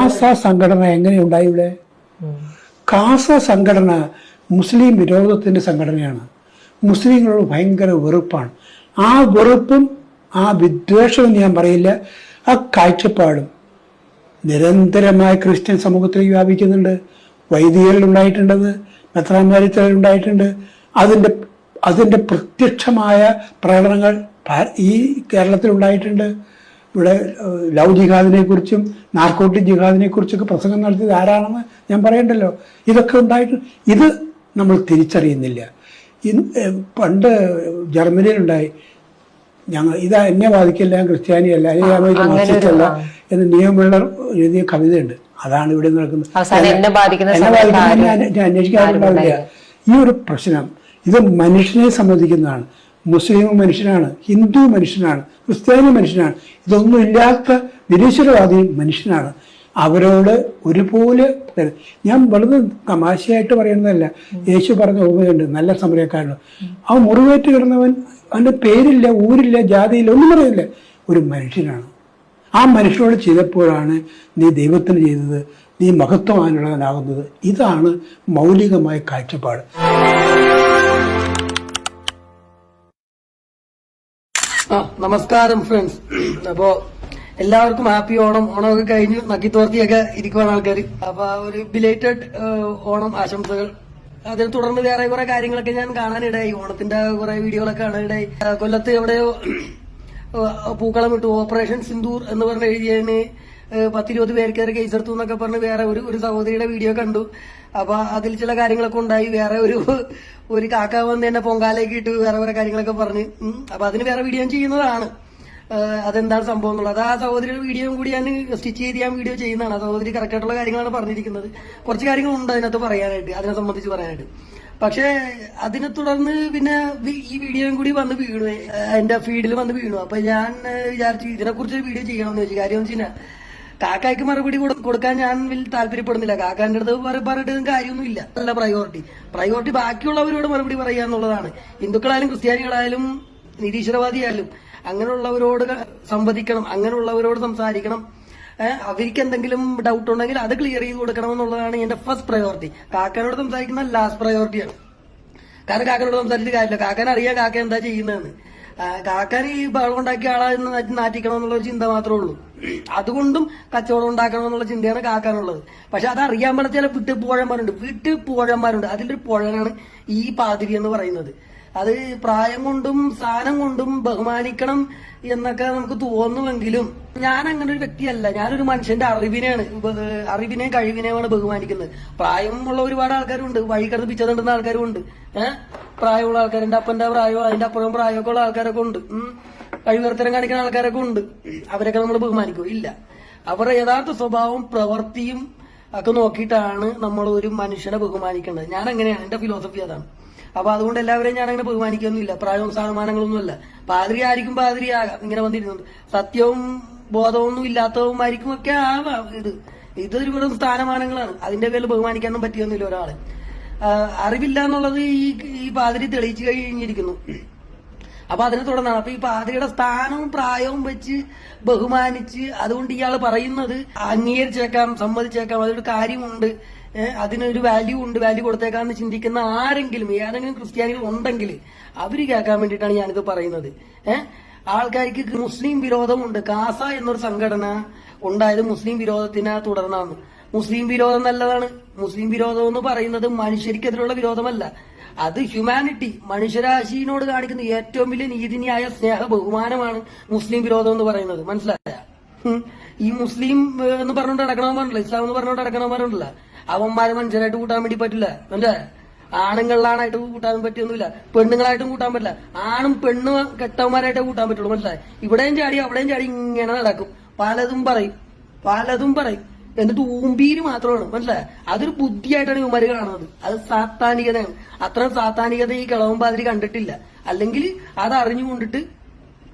കാസ സംഘടന എങ്ങനെയുണ്ടായി ഇവിടെ? കാസ സംഘടന മുസ്ലിം വിരോധത്തിന്റെ സംഘടനയാണ്. മുസ്ലിങ്ങളോട് ഭയങ്കര വെറുപ്പാണ്. ആ വെറുപ്പും ആ വിദ്വേഷവും ഞാൻ പറയില്ല, ആ കാഴ്ചപ്പാടും നിരന്തരമായി ക്രിസ്ത്യൻ സമൂഹത്തിൽ വ്യാപിക്കുന്നുണ്ട്. വൈദികരിലുണ്ടായിട്ടുണ്ടത്, മെത്രാന്മാരിത്തലുണ്ടായിട്ടുണ്ട്. അതിൻ്റെ പ്രത്യക്ഷമായ പ്രകടനങ്ങൾ ഈ കേരളത്തിലുണ്ടായിട്ടുണ്ട്. ഇവിടെ ലവ് ജിഹാദിനെ കുറിച്ചും നാർക്കോട്ടിക് ജിഹാദിനെ കുറിച്ചൊക്കെ പ്രസംഗം നടത്തിയത് ആരാണെന്ന് ഞാൻ പറയണ്ടല്ലോ. ഇതൊക്കെ ഉണ്ടായിട്ട് ഇത് നമ്മൾ തിരിച്ചറിയുന്നില്ല. പണ്ട് ജർമ്മനിയിലുണ്ടായി, ഇതാ എന്നെ ബാധിക്കില്ല, ക്രിസ്ത്യാനിയല്ല, അല്ലെങ്കിൽ മാർക്സിസ്റ്റല്ല എന്ന് നിയമമുള്ള എഴുതിയ കവിതയുണ്ട്. അതാണ് ഇവിടെ നടക്കുന്നത്. എന്നെ ബാധിക്കുന്ന ഞാൻ അന്വേഷിക്കാറുണ്ടാവില്ല. ഈ ഒരു പ്രശ്നം ഇത് മനുഷ്യനെ സംബന്ധിക്കുന്നതാണ്. മുസ്ലിം മനുഷ്യനാണ്, ഹിന്ദു മനുഷ്യനാണ്, ക്രിസ്ത്യാനി മനുഷ്യനാണ്, ഇതൊന്നും ഇല്ലാത്ത നിരീശ്വരവാദി മനുഷ്യനാണ്. അവരോട് ഒരുപോലെ ഞാൻ വെറുതെ തമാശയായിട്ട് പറയുന്നതല്ല. യേശു പറഞ്ഞ ഓർമ്മയുണ്ട്, നല്ല സമരക്കാരന്. അവൻ മുറിവേറ്റ് കിടന്നവൻ, അവൻ്റെ പേരില്ല, ഊരില്ല, ജാതിയില്ല, ഒന്നും പറയില്ല, ഒരു മനുഷ്യനാണ്. ആ മനുഷ്യനോട് ചെയ്തപ്പോഴാണ് നീ ദൈവത്തിന് ചെയ്തത്, നീ മഹത്വമാനുള്ളവനാകുന്നത്. ഇതാണ് മൗലികമായ കാഴ്ചപ്പാട്. നമസ്കാരം ഫ്രണ്ട്സ്. അപ്പോ എല്ലാവർക്കും ഹാപ്പി ഓണം. ഓണമൊക്കെ കഴിഞ്ഞു നക്കിത്തോർത്തിയൊക്കെ ഇരിക്കുവാണ് ആൾക്കാർ. അപ്പൊ ഒരു ബിലേറ്റഡ് ഓണം ആശംസകൾ. അതിനെ തുടർന്ന് വേറെ കുറെ കാര്യങ്ങളൊക്കെ ഞാൻ കാണാനിടയായി. ഓണത്തിന്റെ കുറെ വീഡിയോകളൊക്കെ കാണാനിടയായി. കൊല്ലത്ത് എവിടെയോ പൂക്കളം ഇട്ടു, ഓപ്പറേഷൻ സിന്ദൂർ എന്ന് പറഞ്ഞ് എഴുതിയതിന് 10-20 പേർക്കേറെ കേസെടുത്തു എന്നൊക്കെ പറഞ്ഞ് വേറെ ഒരു സഹോദരിയുടെ വീഡിയോ കണ്ടു. അപ്പൊ അതിൽ ചില കാര്യങ്ങളൊക്കെ ഉണ്ടായി. വേറെ ഒരു കാക്ക വന്ന് തന്നെ പൊങ്കാലേക്ക് ഇട്ട് വേറെ കുറെ കാര്യങ്ങളൊക്കെ പറഞ്ഞ്. അപ്പൊ അതിന് വേറെ വീഡിയോ ചെയ്യുന്നതാണ്. അതെന്താണ് സംഭവം എന്നുള്ളത് ആ സഹോദരിയുടെ വീഡിയോയും കൂടി ഞാൻ സ്റ്റിച്ച് ചെയ്ത് ഞാൻ വീഡിയോ ചെയ്യുന്നതാണ്. ആ സഹോദരി കറക്റ്റ് ആയിട്ടുള്ള കാര്യങ്ങളാണ് പറഞ്ഞിരിക്കുന്നത്. കുറച്ച് കാര്യങ്ങളുണ്ട് അതിനകത്ത് പറയാനായിട്ട്, അതിനെ സംബന്ധിച്ച് പറയാനായിട്ട്. പക്ഷെ അതിനെ തുടർന്ന് പിന്നെ ഈ വീഡിയോയും കൂടി വന്ന് വീണു, എന്റെ ഫീഡിൽ വന്ന് വീണു. അപ്പൊ ഞാൻ വിചാരിച്ചു ഇതിനെക്കുറിച്ച് വീഡിയോ ചെയ്യണമെന്ന് വെച്ചു. കാര്യം എന്ന് വെച്ചാൽ കാക്കായ്ക്ക് മറുപടി കൊടുക്കാൻ ഞാൻ വലിയ താല്പര്യപ്പെടുന്നില്ല. കാക്കാന്റെ അടുത്ത് പറഞ്ഞിട്ട് കാര്യമൊന്നുമില്ല. അല്ല പ്രയോറിറ്റി ബാക്കിയുള്ളവരോട് മറുപടി പറയുക എന്നുള്ളതാണ്. ഹിന്ദുക്കളായാലും ക്രിസ്ത്യാനികളായാലും നിരീശ്വരവാദിയായാലും അങ്ങനെയുള്ളവരോട് സംവദിക്കണം, അങ്ങനെയുള്ളവരോട് സംസാരിക്കണം. അവർക്ക് എന്തെങ്കിലും ഡൗട്ട് ഉണ്ടെങ്കിൽ അത് ക്ലിയർ ചെയ്ത് കൊടുക്കണം എന്നുള്ളതാണ് എന്റെ ഫസ്റ്റ് പ്രയോറിറ്റി. കാക്കാനോട് സംസാരിക്കുന്ന ലാസ്റ്റ് പ്രയോറിറ്റിയാണ്. കാരണം കാക്കനോട് സംസാരിച്ചിട്ട് കാര്യമില്ല. കാക്കാൻ അറിയാം കാക്ക എന്താ ചെയ്യുന്നതെന്ന്. കാക്കാൻ ഈ ബഹളം ഉണ്ടാക്കിയ ആളെ നാറ്റിക്കണം എന്നുള്ള ഒരു ചിന്ത മാത്രമേ ഉള്ളൂ. അതുകൊണ്ടും കച്ചവടം ഉണ്ടാക്കണം എന്നുള്ള ചിന്തയാണ് കാക്കാനുള്ളത്. പക്ഷെ അത് അറിയാൻ പറ്റുന്ന ചില വിട്ടുപോഴന്മാരുണ്ട്. അതിലൊരു പുഴനാണ് ഈ പാതിരി എന്ന് പറയുന്നത്. അത് പ്രായം കൊണ്ടും സ്ഥാനം കൊണ്ടും ബഹുമാനിക്കണം എന്നൊക്കെ നമുക്ക് തോന്നുമെങ്കിലും ഞാൻ അങ്ങനെ ഒരു വ്യക്തിയല്ല. ഞാനൊരു മനുഷ്യന്റെ അറിവിനെയും കഴിവിനെയുമാണ് ബഹുമാനിക്കുന്നത്. പ്രായമുള്ള ഒരുപാട് ആൾക്കാരുണ്ട്, വഴി കിടന്ന് പിച്ച തണ്ടുന്ന ആൾക്കാരുണ്ട്. പ്രായമുള്ള ആൾക്കാർ, എന്റെ അപ്പന്റെ പ്രായമോ അതിന്റെ അപ്പുറം പ്രായമൊക്കെ ഉള്ള ആൾക്കാരൊക്കെ ഉണ്ട്. കഴിവുകർത്തരം കാണിക്കുന്ന ആൾക്കാരൊക്കെ ഉണ്ട്. അവരൊക്കെ നമ്മൾ ബഹുമാനിക്കോ? ഇല്ല. അവരുടെ യഥാർത്ഥ സ്വഭാവം പ്രവൃത്തിയും ഒക്കെ നോക്കിയിട്ടാണ് നമ്മൾ ഒരു മനുഷ്യനെ ബഹുമാനിക്കേണ്ടത്. ഞാൻ അങ്ങനെയാണ്, എന്റെ ഫിലോസഫി അതാണ്. അപ്പൊ അതുകൊണ്ട് എല്ലാവരെയും ഞാൻ അങ്ങനെ ബഹുമാനിക്കൊന്നുമില്ല. പ്രായവും സ്ഥാനമാനങ്ങളൊന്നുമല്ല. പാതിരി ആയിരിക്കും പാതിരിയാകാം, ഇങ്ങനെ വന്നിരുന്നുണ്ട്. സത്യവും ബോധമൊന്നും ഇല്ലാത്തവന്മാരിക്കും ഒക്കെ ആവാം. ഇതൊരു വെറും സ്ഥാനമാനങ്ങളാണ്. അതിന്റെ പേരിൽ ബഹുമാനിക്കാനും പറ്റിയൊന്നുമില്ല ഒരാളെ. അറിവില്ല എന്നുള്ളത് ഈ പാതിരി തെളിയിച്ചു കഴിഞ്ഞിരിക്കുന്നു. അപ്പൊ അതിനെ തുടർന്നാണ്. അപ്പൊ ഈ പാതിരിയുടെ സ്ഥാനവും പ്രായവും വെച്ച് ബഹുമാനിച്ച് അതുകൊണ്ട് ഇയാൾ പറയുന്നത് അംഗീകരിച്ചേക്കാം, സമ്മതിച്ചേക്കാം, അതൊരു കാര്യമുണ്ട്, അതിനൊരു വാല്യൂ ഉണ്ട്, വാല്യൂ കൊടുത്തേക്കാന്ന് ചിന്തിക്കുന്ന ആരെങ്കിലും ഏതെങ്കിലും ക്രിസ്ത്യാനികൾ ഉണ്ടെങ്കിൽ അവര് കേൾക്കാൻ വേണ്ടിയിട്ടാണ് ഞാനിത് പറയുന്നത്. ആൾക്കാർക്ക് മുസ്ലിം വിരോധമുണ്ട്. കാസ എന്നൊരു സംഘടന ഉണ്ടായത് മുസ്ലിം വിരോധത്തിനെ തുടർന്നാണ്. മുസ്ലിം വിരോധം നല്ലതാണ്. മുസ്ലിം വിരോധം എന്ന് പറയുന്നത് മനുഷ്യർക്കെതിരെയുള്ള വിരോധമല്ല. അത് ഹ്യൂമാനിറ്റി, മനുഷ്യരാശിയോട് കാണിക്കുന്ന ഏറ്റവും വലിയ നീതിന്യായ സ്നേഹ ബഹുമാനമാണ് മുസ്ലിം വിരോധം എന്ന് പറയുന്നത്. മനസ്സിലായ? ഈ മുസ്ലിം എന്ന് പറഞ്ഞുകൊണ്ട് നടക്കണമെന്നല്ല, ഇസ്ലാം എന്ന് പറഞ്ഞുകൊണ്ട് നടക്കണമെന്നല്ല. അവന്മാരെ മനുഷ്യരായിട്ട് കൂട്ടാൻ വേണ്ടി പറ്റില്ല. മനസ്സിലായ? ആണുങ്ങളിലാണായിട്ട് കൂട്ടാൻ പറ്റിയൊന്നുമില്ല, പെണ്ണുങ്ങളായിട്ടും കൂട്ടാൻ പറ്റില്ല. ആണും പെണ്ണും കെട്ടവന്മാരായിട്ടേ കൂട്ടാൻ പറ്റുള്ളൂ. മനസ്സിലായി? ഇവിടെയും ചാടി അവിടെയും ചാടി ഇങ്ങനെ നടക്കും. പലതും പറയും എന്നിട്ട് ഊമ്പീര് മാത്രമാണ്. മനസ്സിലായ? അതൊരു ബുദ്ധിയായിട്ടാണ് ഇവന്മാര് കാണുന്നത്. അത് സാത്താനികതയാണ്. അത്ര സാത്താനികത ഈ കിളവൻ പാതിരി കണ്ടിട്ടില്ല. അല്ലെങ്കിൽ അത് അറിഞ്ഞുകൊണ്ടിട്ട്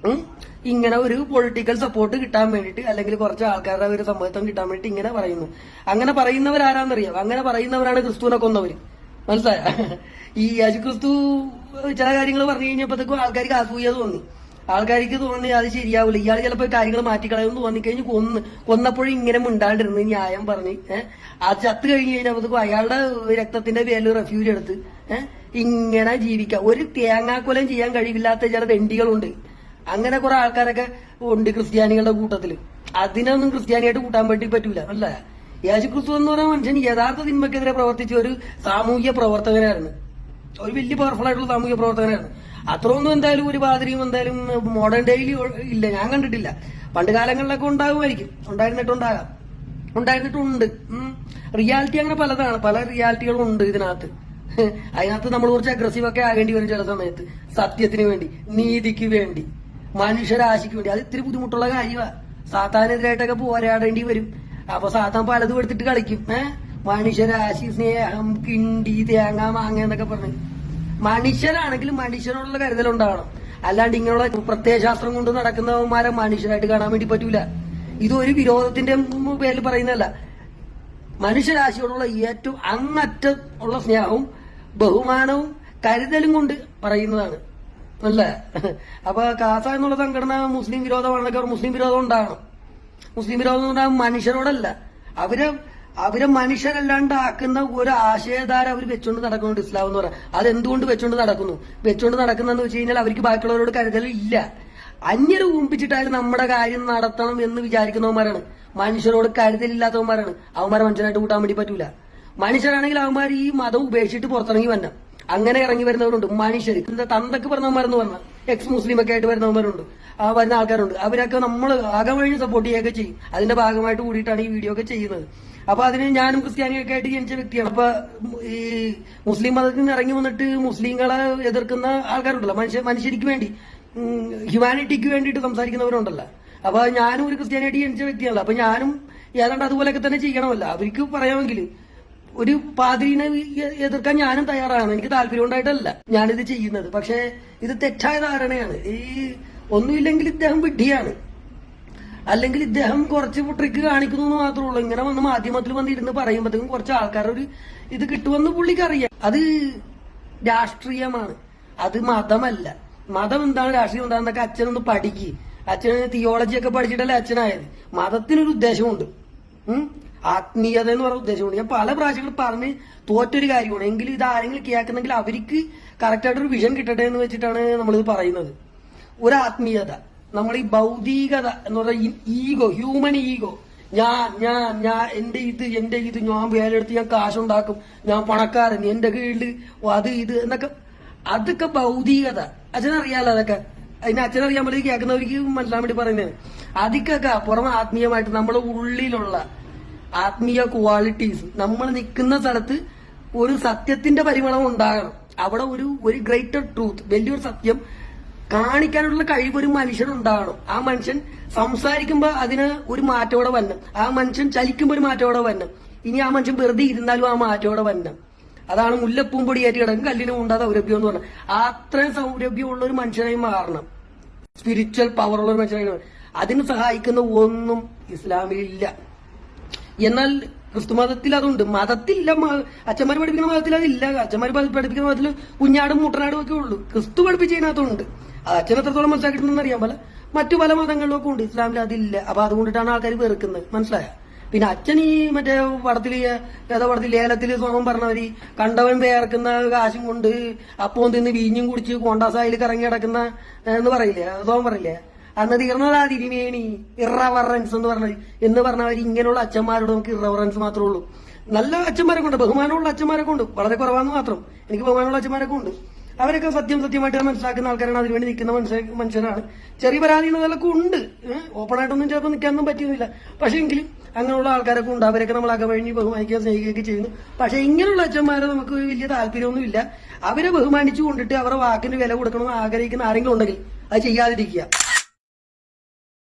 ഇങ്ങനെ ഒരു പൊളിറ്റിക്കൽ സപ്പോർട്ട് കിട്ടാൻ വേണ്ടിയിട്ട്, അല്ലെങ്കിൽ കുറച്ച് ആൾക്കാരുടെ ഒരു സമ്മതം കിട്ടാൻ വേണ്ടിയിട്ട് ഇങ്ങനെ പറയുന്നു. അങ്ങനെ പറയുന്നവരാരാന്നറിയാം? അങ്ങനെ പറയുന്നവരാണ് ക്രിസ്തുവിനെ കൊന്നവര്. മനസ്സിലായ? ഈ യേശുക്രിസ്തു ചില കാര്യങ്ങൾ പറഞ്ഞു കഴിഞ്ഞപ്പോഴത്തേക്കും ആൾക്കാർക്ക് അസൂയ തോന്നി. ആൾക്കാർക്ക് തോന്നി അത് ശരിയാവില്ല, ഇയാൾ ചിലപ്പോൾ കാര്യങ്ങൾ മാറ്റിക്കളയുമെന്ന് തോന്നിക്കഴിഞ്ഞ് കൊന്നപ്പോഴും ഇങ്ങനെ മിണ്ടാണ്ടിരുന്ന് ന്യായം പറഞ്ഞ് അത് ചത്ത് കഴിഞ്ഞ് കഴിഞ്ഞപ്പോൾ അയാളുടെ രക്തത്തിന്റെ പേരിൽ റെഫ്യൂജ് എടുത്ത് ഇങ്ങനെ ജീവിക്കാം. ഒരു തേങ്ങാക്കൊലം ചെയ്യാൻ കഴിവില്ലാത്ത ചില തെണ്ടികളുണ്ട്. അങ്ങനെ കുറെ ആൾക്കാരൊക്കെ ഉണ്ട് ക്രിസ്ത്യാനികളുടെ കൂട്ടത്തില്. അതിനൊന്നും ക്രിസ്ത്യാനിയായിട്ട് കൂട്ടാൻ വേണ്ടി പറ്റൂല. അല്ല, യേശുക്രിസ്തു എന്ന് പറയുന്ന മനുഷ്യൻ യഥാർത്ഥ തിന്മക്കെതിരെ പ്രവർത്തിച്ച ഒരു സാമൂഹ്യ പ്രവർത്തകനായിരുന്നു. ഒരു വലിയ പവർഫുൾ ആയിട്ടുള്ള സാമൂഹ്യ പ്രവർത്തകനായിരുന്നു. അത്രയൊന്നും എന്തായാലും ഒരു പാതിരിയും എന്തായാലും മോഡേൺ ഡേയിൽ ഇല്ല, ഞാൻ കണ്ടിട്ടില്ല. പണ്ട് കാലങ്ങളിലൊക്കെ ഉണ്ടാകുമായിരിക്കും, ഉണ്ടായിരുന്നിട്ടുണ്ട്. റിയാലിറ്റി അങ്ങനെ പലതാണ്, പല റിയാലിറ്റികളും ഉണ്ട് ഇതിനകത്ത്. അതിനകത്ത് നമ്മൾ കുറച്ച് അഗ്രസീവ് ഒക്കെ ആകേണ്ടി വരും ചില സമയത്ത്, സത്യത്തിന് വേണ്ടി, നീതിക്ക് വേണ്ടി, മനുഷ്യരാശിക്ക് വേണ്ടി. അത് ഇത്തിരി ബുദ്ധിമുട്ടുള്ള കാര്യമാണ്. സാത്താനെതിരായിട്ടൊക്കെ പോരാടേണ്ടി വരും. അപ്പൊ സാത്താൻ പലതും എടുത്തിട്ട് കളിക്കും. മനുഷ്യരാശി, സ്നേഹം, കിണ്ടി, തേങ്ങ, മാങ്ങ എന്നൊക്കെ പറഞ്ഞ്. മനുഷ്യരാണെങ്കിലും മനുഷ്യരോടുള്ള കരുതലുണ്ടാവണം. അല്ലാണ്ട് ഇങ്ങനെയുള്ള പ്രത്യയശാസ്ത്രം കൊണ്ട് നടക്കുന്നവന്മാരെ മനുഷ്യരായിട്ട് കാണാൻ വേണ്ടി പറ്റൂല. ഇതൊരു വിരോധത്തിന്റെ പേരിൽ പറയുന്നതല്ല. മനുഷ്യരാശിയോടുള്ള ഏറ്റവും അങ്ങറ്റം ഉള്ള സ്നേഹവും ബഹുമാനവും കരുതലും കൊണ്ട് പറയുന്നതാണ്. അല്ല, അപ്പൊ കാസ എന്നുള്ള സംഘടന മുസ്ലിം വിരോധമാണെന്നൊക്കെ മുസ്ലിം വിരോധം ഉണ്ടാകണം. മുസ്ലിം വിരോധം ഉണ്ടാകും മനുഷ്യരോടല്ല. അവരെ മനുഷ്യരല്ലാണ്ടാക്കുന്ന ഒരു ആശയധാര അവർ വെച്ചുകൊണ്ട് നടക്കുന്നുണ്ട് ഇസ്ലാം എന്ന് പറയാം. അതെന്തുകൊണ്ട് വെച്ചുകൊണ്ട് നടക്കുന്നതെന്ന് വെച്ച് കഴിഞ്ഞാൽ അവർക്ക് ബാക്കിയുള്ളവരോട് കരുതലില്ല. അന്യരെ ഊമ്പിച്ചിട്ടായാലും നമ്മുടെ കാര്യം നടത്തണം എന്ന് വിചാരിക്കുന്നവന്മാരാണ്. മനുഷ്യരോട് കരുതലില്ലാത്തവന്മാരാണ്. അവന്മാരെ മനുഷ്യരായിട്ട് കൂട്ടാൻ വേണ്ടി പറ്റൂല. മനുഷ്യരാണെങ്കിൽ അവന്മാർ ഈ മതം ഉപേക്ഷിച്ചിട്ട് പുറത്തിറങ്ങി വന്ന അങ്ങനെ ഇറങ്ങി വരുന്നവരുണ്ട്. മനുഷ്യർ എന്താ തന്തക്ക് പറഞ്ഞവന്മാരെന്ന് പറഞ്ഞ എക്സ് മുസ്ലിം ഒക്കെ ആയിട്ട് വരുന്നവന്മാരുണ്ട്, വരുന്ന ആൾക്കാരുണ്ട്. അവരൊക്കെ നമ്മൾ ആകെ സപ്പോർട്ട് ചെയ്യുകയൊക്കെ ചെയ്യും. അതിന്റെ ഭാഗമായിട്ട് കൂടിയിട്ടാണ് ഈ വീഡിയോ ഒക്കെ ചെയ്യുന്നത്. അപ്പൊ അതിന് ഞാനും ക്രിസ്ത്യാനിയൊക്കെ ആയിട്ട് ജനിച്ച വ്യക്തിയാണ്. അപ്പൊ ഈ മുസ്ലിം മതത്തിൽ നിന്ന് ഇറങ്ങി വന്നിട്ട് മുസ്ലിങ്ങളെ എതിർക്കുന്ന ആൾക്കാരുണ്ടല്ലോ, മനുഷ്യർക്ക് വേണ്ടി, ഹ്യൂമാനിറ്റിക്ക് വേണ്ടിയിട്ട് സംസാരിക്കുന്നവരുണ്ടല്ലോ. അപ്പൊ ഞാനും ഒരു ക്രിസ്ത്യാനിയായിട്ട് ജനിച്ച വ്യക്തിയാണല്ലോ. അപ്പൊ ഞാനും ഏതാണ്ട് അതുപോലെയൊക്കെ തന്നെ ചെയ്യണമല്ലോ. അവർക്ക് പറയാമെങ്കിൽ ഒരു പാതിരിനെ എതിർക്കാൻ ഞാനും തയ്യാറാണ്. എനിക്ക് താല്പര്യം ഉണ്ടായിട്ടല്ല ഞാനിത് ചെയ്യുന്നത്. പക്ഷെ ഇത് തെറ്റായ ധാരണയാണ്. ഈ ഒന്നുമില്ലെങ്കിൽ ഇദ്ദേഹം വിഡ്ഢിയാണ്, അല്ലെങ്കിൽ ഇദ്ദേഹം കുറച്ച് ട്രിക്ക് കാണിക്കുന്നു എന്ന് മാത്രമേ ഉള്ളൂ. ഇങ്ങനെ വന്ന് മാധ്യമത്തിൽ വന്നിരുന്ന് പറയുമ്പോഴത്തേക്കും കുറച്ച് ആൾക്കാരുടെ ഒരു ഇത് കിട്ടുമെന്ന് പുള്ളിക്ക് അറിയാം. അത് രാഷ്ട്രീയമാണ്, അത് മതമല്ല. മതം എന്താണ്, രാഷ്ട്രീയം എന്താണെന്നൊക്കെ അച്ഛനൊന്ന് പഠിക്ക്. അച്ഛന് തിയോളജി ഒക്കെ പഠിച്ചിട്ടല്ലേ അച്ഛനായത്. മതത്തിനൊരു ഉദ്ദേശമുണ്ട്, ആത്മീയത എന്ന് പറയുന്ന ഉദ്ദേശമുണ്ട്. ഞാൻ പല പ്രാവശ്യങ്ങൾ പറഞ്ഞ് തോറ്റൊരു കാര്യമാണ്. എങ്കിലും ഇത് ആരെങ്കിലും കേൾക്കുന്നെങ്കിൽ അവർക്ക് കറക്റ്റായിട്ടൊരു വിഷൻ കിട്ടട്ടെ എന്ന് വെച്ചിട്ടാണ് നമ്മളിത് പറയുന്നത്. ഒരു ആത്മീയത, നമ്മൾ ഈ ഭൗതികത എന്ന് പറഞ്ഞ ഈഗോ, ഹ്യൂമൻ ഈഗോ, ഞാൻ എന്റെ ഇത് ഞാൻ വേലെടുത്ത് ഞാൻ കാശുണ്ടാക്കും, ഞാൻ പണക്കാരൻ, എന്റെ കീഴില് അത് ഇത് എന്നൊക്കെ, അതൊക്കെ ഭൗതികത. അച്ഛനറിയാലോ അതൊക്കെ. അതിന് അച്ഛനറിയാൻ പോലെ കേൾക്കുന്നവർക്ക് മനസ്സിലാൻ വേണ്ടി പറയുന്നത്. അതിക്കൊക്കെ അപ്പുറം ആത്മീയമായിട്ട് നമ്മുടെ ഉള്ളിലുള്ള ആത്മീയ ക്വാളിറ്റീസ്, നമ്മൾ നിൽക്കുന്ന സ്ഥലത്ത് ഒരു സത്യത്തിന്റെ പരിമളം ഉണ്ടാകണം. അവിടെ ഒരു ഗ്രേറ്റർ ട്രൂത്ത്, വലിയൊരു സത്യം കാണിക്കാനുള്ള കഴിവ് ഒരു മനുഷ്യനുണ്ടാകണം. ആ മനുഷ്യൻ സംസാരിക്കുമ്പോൾ അതിന് ഒരു മാറ്റോടെ വരണം. ആ മനുഷ്യൻ ചലിക്കുമ്പോൾ ഒരു മാറ്റോടെ വരണം. ഇനി ആ മനുഷ്യൻ വെറുതെ ഇരുന്നാലും ആ മാറ്റോടെ വരണം. അതാണ് മുല്ലപ്പൂം പൊടിയേറ്റി കിടക്കും കല്ലിനും ഉണ്ടാ സൗരഭ്യം എന്ന് പറഞ്ഞത്. അത്രയും സൗരഭ്യമുള്ള ഒരു മനുഷ്യനായി മാറണം, സ്പിരിച്വൽ പവറുള്ള ഒരു മനുഷ്യനായി. അതിന് സഹായിക്കുന്ന ഒന്നും ഇസ്ലാമിലില്ല. എന്നാൽ ക്രിസ്തു മതത്തിൽ അതുണ്ട്. മതത്തില്ല, അച്ഛന്മാർ പഠിപ്പിക്കുന്ന മതത്തിൽ അതില്ല. അച്ഛന്മാർ പഠിപ്പിക്കുന്ന മതത്തിൽ കുഞ്ഞാടും മുട്ടനാടും ഒക്കെ ഉള്ളൂ. ക്രിസ്തു പഠിപ്പിച്ചതിനകത്തുണ്ട്. അച്ഛൻ എത്രത്തോളം മനസ്സിലാക്കിയിട്ടുണ്ടെന്ന് അറിയാൻ പോലെ മറ്റു പല മതങ്ങളിലൊക്കെ ഉണ്ട്, ഇസ്ലാമിൽ അതില്ല. അപ്പൊ അതുകൊണ്ടിട്ടാണ് ആൾക്കാർ വെറുക്കുന്നത്, മനസ്സിലായ. പിന്നെ അച്ഛൻ ഈ മറ്റേ പടത്തിൽ ലേലത്തിൽ സ്വർണം പറഞ്ഞവര് കണ്ടവൻ പേർക്കുന്ന കാശും കൊണ്ട് അപ്പം തിന്ന് വീഞ്ഞും കുടിച്ച് കോണ്ടാസായിൽ കറങ്ങി കിടക്കുന്ന എന്ന് പറയില്ലേ, സ്വർണം പറയില്ലേ, അന്ന് തീർന്നതാ തിരുമേനി, ഇറവറൻസ് എന്ന് പറഞ്ഞവർ ഇങ്ങനെയുള്ള അച്ഛന്മാരോട് നമുക്ക് ഇറവറൻസ് മാത്രമേ ഉള്ളൂ. നല്ല അച്ഛന്മാരൊക്കെ ഉണ്ട്, ബഹുമാനമുള്ള അച്ഛന്മാരൊക്കെ ഉണ്ട്, വളരെ കുറവാന്ന് മാത്രം. എനിക്ക് ബഹുമാനമുള്ള അച്ഛന്മാരൊക്കെ ഉണ്ട്. അവരൊക്കെ സത്യമായിട്ട് മനസ്സിലാക്കുന്ന ആൾക്കാരാണ്, അതിനുവേണ്ടി നിൽക്കുന്ന മനുഷ്യരാണ്. ചെറിയ പരാതികളൊക്കെ ഉണ്ട്, ഓപ്പണായിട്ടൊന്നും ചിലപ്പോൾ നിൽക്കാനൊന്നും പറ്റിയൊന്നുമില്ല. പക്ഷെ എങ്കിലും അങ്ങനെയുള്ള ആൾക്കാരൊക്കെ ഉണ്ട്. അവരൊക്കെ നമ്മൾ അകവഴിഞ്ഞ് ബഹുമാനിക്കുക, സ്നേഹിക്കുകയൊക്കെ ചെയ്യുന്നു. പക്ഷെ ഇങ്ങനെയുള്ള അച്ഛന്മാരെ നമുക്ക് വലിയ താല്പര്യമൊന്നുമില്ല. അവരെ ബഹുമാനിച്ചു കൊണ്ടിട്ട് അവരുടെ വാക്കിന് വില കൊടുക്കണമെന്ന് ആഗ്രഹിക്കുന്ന ആരെങ്കിലും ഉണ്ടെങ്കിൽ അത് ചെയ്യാതിരിക്കുക.